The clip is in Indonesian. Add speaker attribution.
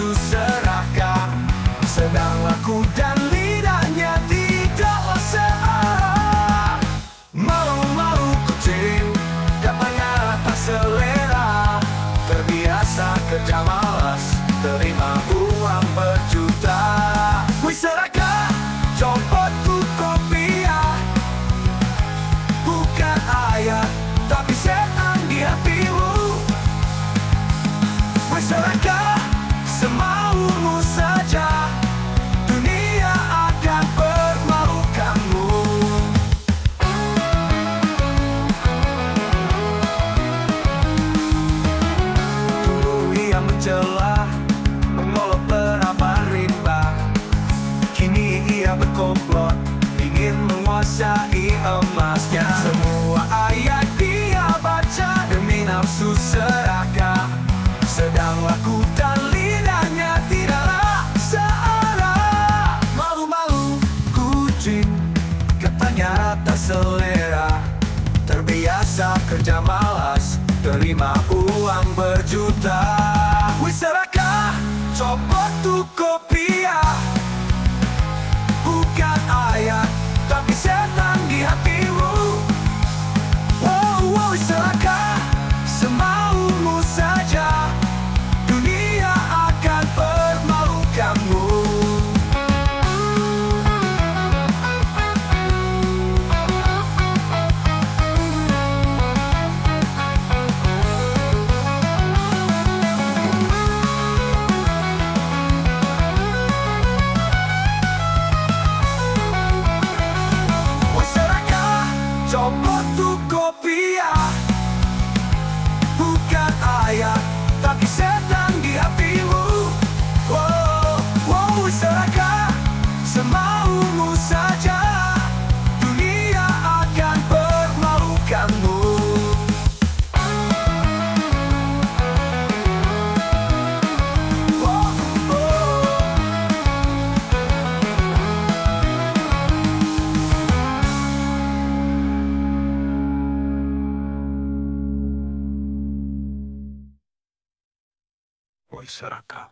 Speaker 1: nafsu serakah, sedang laku dan lidahnya tidaklah searah. Malu-malu kucing, katanya tak selera, terbiasa kerja malas, terima uang berjuta. Wih serakah, copot tuh kopiah, bukan ayat tapi setan di hatimu. Wih serakah, semaumu saja, dunia akan permalukanmu. Dulu ia mencela, mengolok penambahan rimba, kini ia berkomplot, ingin menguasai emasnya. Semua ayat dia baca demi nafsu serakah, sedang laku dan lidahnya tidaklah searah. Malu-malu kucing, katanya tak selera, terbiasa kerja malas, terima uang berjuta. Wih serakah, copot tuh kopiah, bukan ayat tapi setan di hatimu. Wow, wow, serakah, semaumu saja, dunia akan permalukanmu. Woi serakah, copot tuh kopiah, bukan ayat tapi setan di hatimu. Wow, wow, serakah, semaumu saja, dunia akan permalukanmu. Wow, oh. Woi serakah.